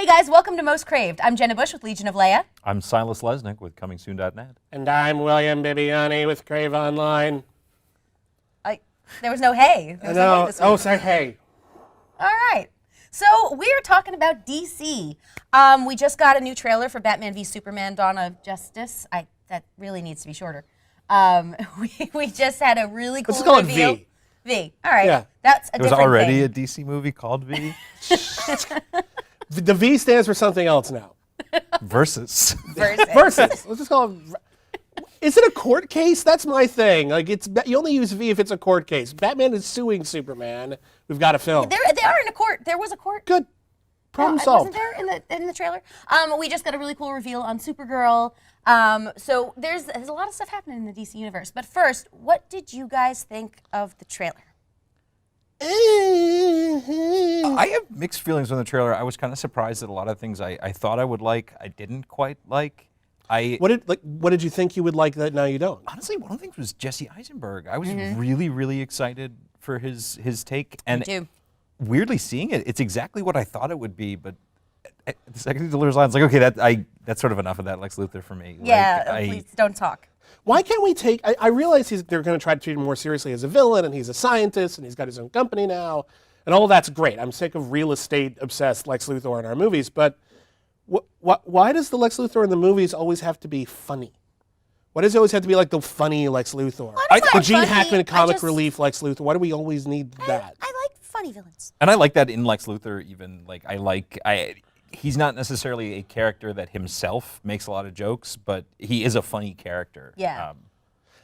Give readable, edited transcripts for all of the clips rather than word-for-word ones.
Hey guys, welcome to Most Craved. I'm Jenna Busch with Legion of Leia. I'm Silas Lesnick with ComingSoon.net. And I'm William Bibbiani with CraveOnline. There was no hey. There was no hey this week. Oh, say hey. All right. So we're talking about DC. We just got a new trailer for Batman v Superman: Dawn of Justice. That really needs to be shorter. We just had a really cool Let's call it reveal. V. V. All right. Yeah. That's a There was different already thing. a DC movie called V. The V stands for something else now. Versus. Versus. Let's just call it. Is it a court case? That's my thing. Like you only use V if it's a court case. Batman is suing Superman. We've got a film. They are in a court. There was a court. Good. Problem Wasn't solved. there in the trailer? We just got a really cool reveal on Supergirl. So there's a lot of stuff happening in the DC universe. But first, what did you guys think of the trailer? I have mixed feelings on the trailer. I was kind of surprised at a lot of things I thought I would like, I didn't quite like. What did you think you would like that now you don't? Honestly, one of the things was Jesse Eisenberg. I was really, really excited for his take. And Me too. weirdly seeing it, it's exactly what I thought it would be, but the second he delivers lines, like, okay, that's sort of enough of that Lex Luthor for me. Yeah, please don't talk. Why can't we take? I realize they're going to try to treat him more seriously as a villain, and he's a scientist, and he's got his own company now, and all that's great. I'm sick of real estate obsessed Lex Luthor in our movies, but why does the Lex Luthor in the movies always have to be funny? Why does it always have to be like the funny Lex Luthor? The Gene Hackman comic relief Lex Luthor. Why do we always need that? I like funny villains. And I like that in Lex Luthor even. He's not necessarily a character that himself makes a lot of jokes, but he is a funny character. Yeah.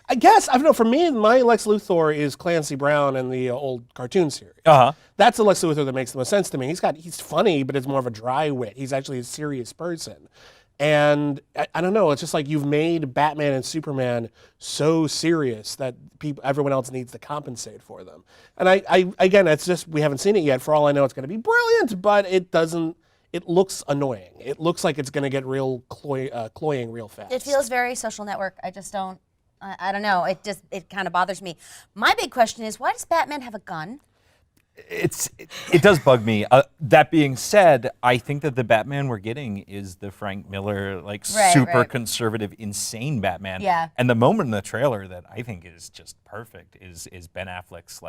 I guess, I don't know, for me, my Lex Luthor is Clancy Brown in the old cartoon series. Uh-huh. That's the Lex Luthor that makes the most sense to me. He's funny, but it's more of a dry wit. He's actually a serious person. And I don't know, it's just like you've made Batman and Superman so serious that everyone else needs to compensate for them. And again, it's just, we haven't seen it yet. For all I know, it's going to be brilliant, but it looks annoying. It looks like it's going to get real cloying real fast. It feels very Social Network. I just don't. I don't know. It kind of bothers me. My big question is, why does Batman have a gun? It does bug me. That being said, I think that the Batman we're getting is the Frank Miller, super conservative, insane Batman. Yeah. And the moment in the trailer that I think is just perfect is Ben Affleck's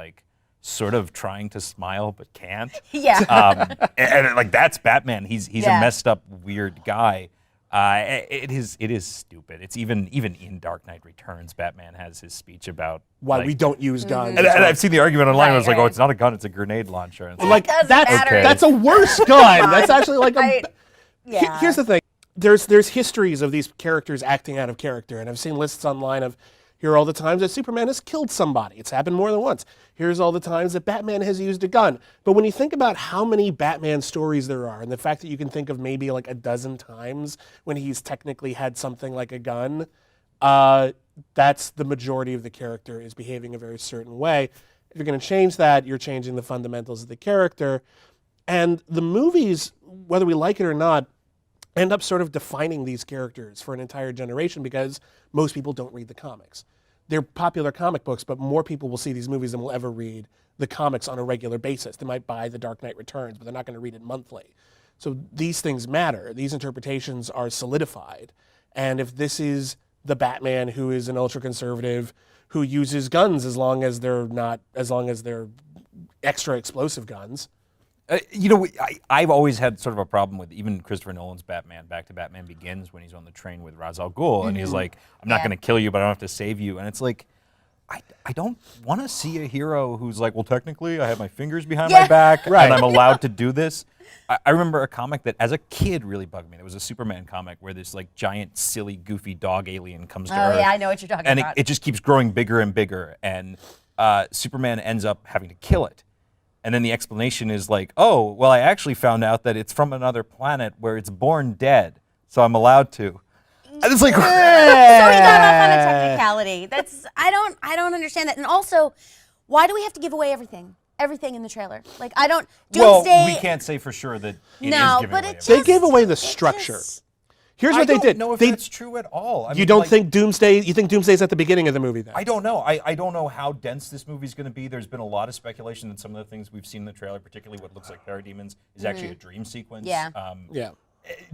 sort of trying to smile but can't. Yeah. And that's Batman. He's a messed up, weird guy. It is stupid. It's even in Dark Knight Returns, Batman has his speech about why we don't use guns. And I've seen the argument online. I was like, right. oh, it's not a gun, it's a grenade launcher. And That's a worse gun. That's actually like yeah. Here's the thing. There's histories of these characters acting out of character, and I've seen lists online of here are all the times that Superman has killed somebody. It's happened more than once. Here's all the times that Batman has used a gun. But when you think about how many Batman stories there are, and the fact that you can think of maybe like a dozen times when he's technically had something like a gun, that's the majority of the character is behaving a very certain way. If you're going to change that, you're changing the fundamentals of the character. And the movies, whether we like it or not, end up sort of defining these characters for an entire generation because most people don't read the comics. They're popular comic books, but more people will see these movies than will ever read the comics on a regular basis. They might buy The Dark Knight Returns, but they're not going to read it monthly. So these things matter. These interpretations are solidified. And if this is the Batman who is an ultra-conservative, who uses guns as long as they're extra explosive guns, I've always had sort of a problem with even Christopher Nolan's Batman, back to Batman Begins, when he's on the train with Ra's al Ghul, and he's like, I'm not going to kill you, but I don't have to save you. And it's like, I don't want to see a hero who's like, well, technically, I have my fingers behind my back, and I'm allowed to do this. I remember a comic that, as a kid, really bugged me. It was a Superman comic where this giant, silly, goofy dog alien comes to Earth. Oh, yeah, I know what you're talking about. And it just keeps growing bigger and bigger, and Superman ends up having to kill it. And then the explanation is like, oh, well, I actually found out that it's from another planet where it's born dead, so I'm allowed to. And it's like, so he got off on a technicality. I don't understand that. And also, why do we have to give away everything in the trailer? Like, I don't. Well, we can't say for sure that it is giving away. They gave away the structure. Here's what they did. I don't know if they, that's true at all. you don't think Doomsday? You think Doomsday's at the beginning of the movie? Then I don't know. I don't know how dense this movie's going to be. There's been a lot of speculation that some of the things we've seen in the trailer, particularly what looks like parademons, is actually a dream sequence. Yeah. yeah.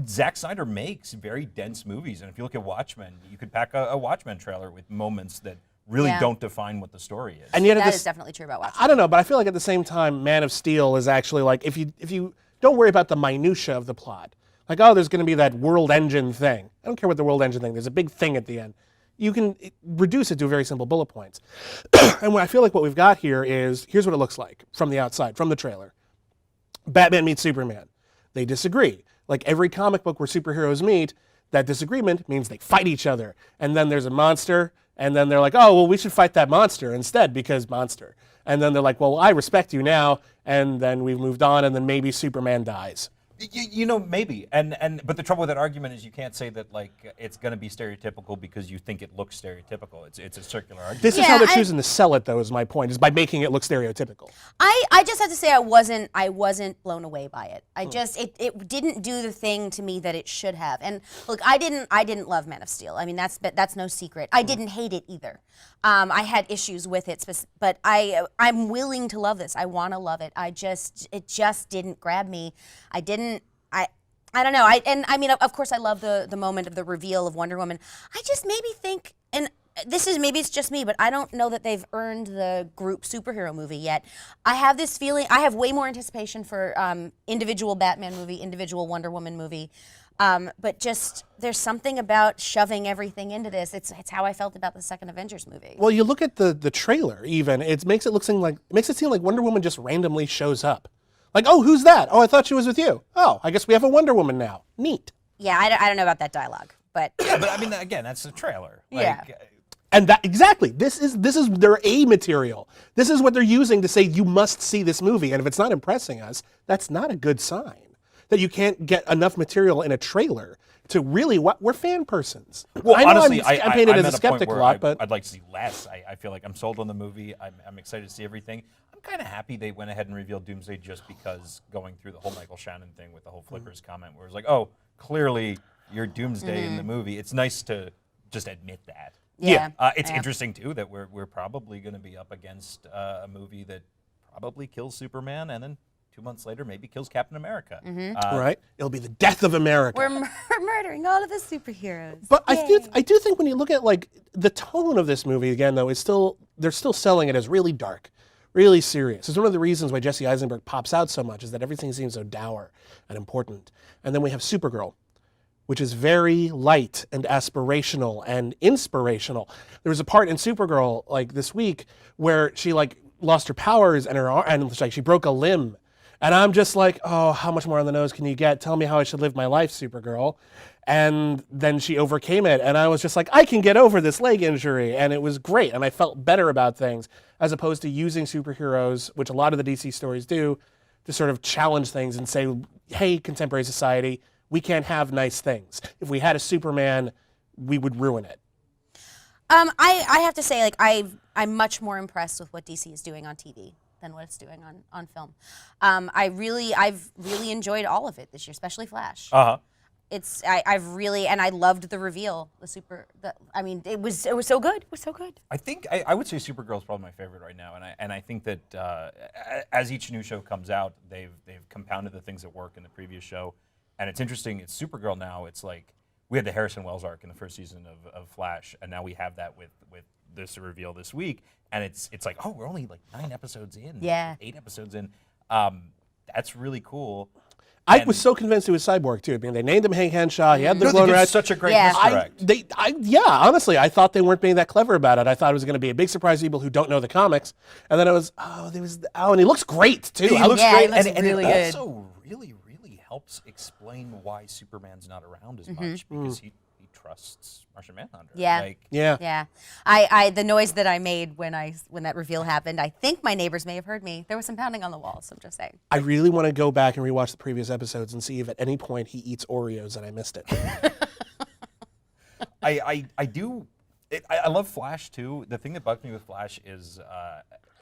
Zack Snyder makes very dense movies, and if you look at Watchmen, you could pack a Watchmen trailer with moments that really don't define what the story is. And yet That is definitely true about Watchmen. I don't know, but I feel like at the same time, Man of Steel is actually like if you don't worry about the minutia of the plot, like there's going to be that world engine thing. I don't care what the world engine thing. There's a big thing at the end. You can reduce it to very simple bullet points. And what I feel like what we've got here is here's what it looks like from the outside, from the trailer. Batman meets Superman. They disagree. Like every comic book where superheroes meet, that disagreement means they fight each other. And then there's a monster, and then they're like, oh, well, we should fight that monster instead because monster. And then they're like, well, I respect you now, and then we've moved on, and then maybe Superman dies. You know, maybe, but the trouble with that argument is you can't say that like it's going to be stereotypical because you think it looks stereotypical. It's a circular argument. This is how they're choosing to sell it, though. Is my point, is by making it look stereotypical. I just have to say I wasn't blown away by it. I just it didn't do the thing to me that it should have. And look, I didn't love Man of Steel. I mean that's no secret. I didn't hate it either. I had issues with it, but I'm willing to love this. I want to love it. It just didn't grab me. I don't know. I mean, of course, I love the moment of the reveal of Wonder Woman. I just maybe think, and maybe it's just me, but I don't know that they've earned the group superhero movie yet. I have this feeling, I have way more anticipation for individual Batman movie, individual Wonder Woman movie. But just there's something about shoving everything into this. It's how I felt about the second Avengers movie. Well, you look at the trailer. Even it makes it seem like Wonder Woman just randomly shows up. Like, oh, who's that? Oh, I thought she was with you. Oh, I guess we have a Wonder Woman now. Neat. Yeah, I don't know about that dialogue, but yeah, but I mean, again, that's the trailer. Yeah. And that exactly. This is their A material. This is what they're using to say you must see this movie. And if it's not impressing us, that's not a good sign. That you can't get enough material in a trailer to really we're fan persons. Well, I know honestly, I'm painted I'm as a at skeptic point a where lot, but I'd like to see less. I feel like I'm sold on the movie. I'm excited to see everything. I'm kind of happy they went ahead and revealed Doomsday just because going through the whole Michael Shannon thing with the whole Flickers comment where it's like, oh, clearly you're Doomsday in the movie. It's nice to just admit that. yeah. It's interesting too that we're probably going to be up against a movie that probably kills Superman and then 2 months later maybe kills Captain America. right, it'll be the death of America. We're murdering all of the superheroes. But I do think when you look at like the tone of this movie again, though, they're still selling it as really dark, really serious. It's one of the reasons why Jesse Eisenberg pops out so much is that everything seems so dour and important. And then we have Supergirl, which is very light and aspirational and inspirational. There was a part in Supergirl like this week where she like lost her powers and like she broke a limb. And I'm just like, oh, how much more on the nose can you get? Tell me how I should live my life, Supergirl. And then she overcame it. And I was just like, I can get over this leg injury. And it was great. And I felt better about things as opposed to using superheroes, which a lot of the DC stories do, to sort of challenge things and say, hey, contemporary society, we can't have nice things. If we had a Superman, we would ruin it. I have to say, like, I'm much more impressed with what DC is doing on TV than what it's doing on film. I've really enjoyed all of it this year, especially Flash. I loved the reveal. I mean, it was so good. It was so good. I think I would say Supergirl's probably my favorite right now, and I think that as each new show comes out, they've compounded the things that work in the previous show, and it's interesting. It's Supergirl now. It's like we had the Harrison Wells arc in the first season of Flash, and now we have that with this reveal this week, and it's like, oh, we're only like 9 episodes in, 8 episodes in. That's really cool. I was so convinced it was Cyborg too. I mean, they named him Hank Henshaw. He had the blonde rat. Such a great misdirect. Honestly, I thought they weren't being that clever about it. I thought it was going to be a big surprise to people who don't know the comics. And then it was, and he looks great too. He looks great, he looks and really it good. also really helps explain why Superman's not around as much because he trusts Martian Manhunter. Yeah. I the noise that I made when that reveal happened, I think my neighbors may have heard me. There was some pounding on the walls, so I'm just saying. I really want to go back and rewatch the previous episodes and see if at any point he eats Oreos and I missed it. I do. I love Flash too. The thing that bugs me with Flash is,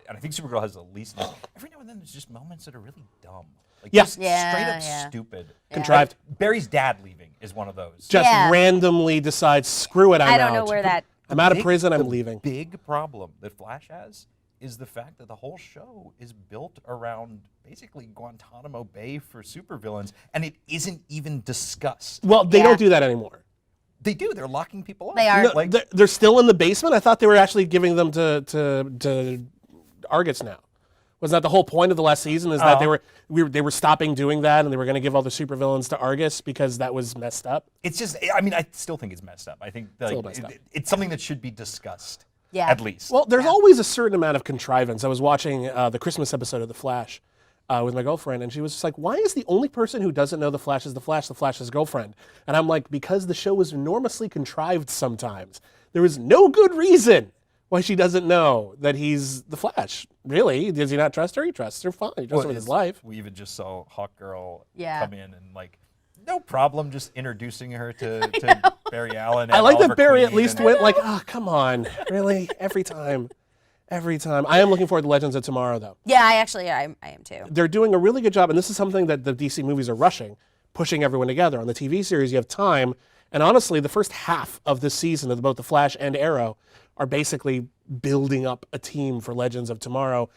and I think Supergirl has the least. Every now and then, there's just moments that are really dumb, like just straight up stupid, contrived. Barry's dad leaving. is one of those. Just randomly decides, screw it, I'm out. I don't know where that. I'm out of prison, I'm leaving. The big problem that Flash has is the fact that the whole show is built around basically Guantanamo Bay for supervillains, and it isn't even discussed. Well, they don't do that anymore. They do. They're locking people up. They are. No, they're still in the basement? I thought they were actually giving them to Argus now. Was that the whole point of the last season? Is that they were stopping doing that and they were going to give all the supervillains to Argus because that was messed up? It's just, I mean, I still think it's messed up. I think it's something that should be discussed. Yeah. At least. Well, there's always a certain amount of contrivance. I was watching the Christmas episode of The Flash with my girlfriend, and she was just like, why is the only person who doesn't know the Flash is Flash's girlfriend? And I'm like, because the show is enormously contrived sometimes. There is no good reason why she doesn't know that he's the Flash. Really? Does he not trust her? He trusts her fine. He trusts her with his life. We even just saw Hawkgirl come in and like, no problem just introducing her to Barry Allen. I like Oliver that Barry Queen at least went like, oh, come on. Really? Every time. Every time. I am looking forward to Legends of Tomorrow, though. Yeah, I am too. They're doing a really good job, and this is something that the DC movies are rushing, pushing everyone together. On the TV series, you have time, and honestly, the first half of this season of both The Flash and Arrow are basically building up a team for Legends of Tomorrow,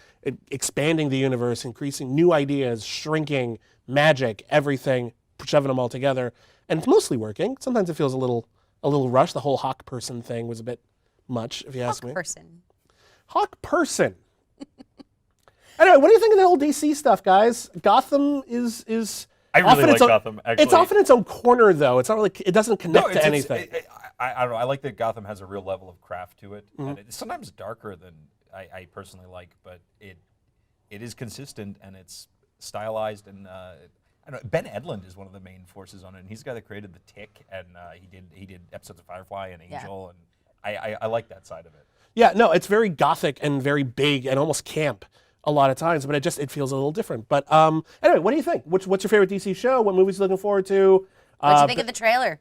expanding the universe, increasing new ideas, shrinking, magic, everything, shoving them all together, and it's mostly working. Sometimes it feels a little rushed. The whole Hawk person thing was a bit much, if you ask me. Hawk person. Anyway, what do you think of the whole DC stuff, guys? Gotham is. I really like Gotham. Actually, it's often its own corner, though. It's not really. It doesn't connect to anything. I don't know. I like that Gotham has a real level of craft to it, and it's sometimes darker than I personally like, but it is consistent and it's stylized. And I don't know, Ben Edlund is one of the main forces on it, and he's the guy that created The Tick, and he did episodes of Firefly and Angel, and I like that side of it. Yeah, no, it's very gothic and very big and almost camp a lot of times, but it feels a little different. But anyway, what do you think? What's your favorite DC show? What movies are you looking forward to? What'd you think of the trailer?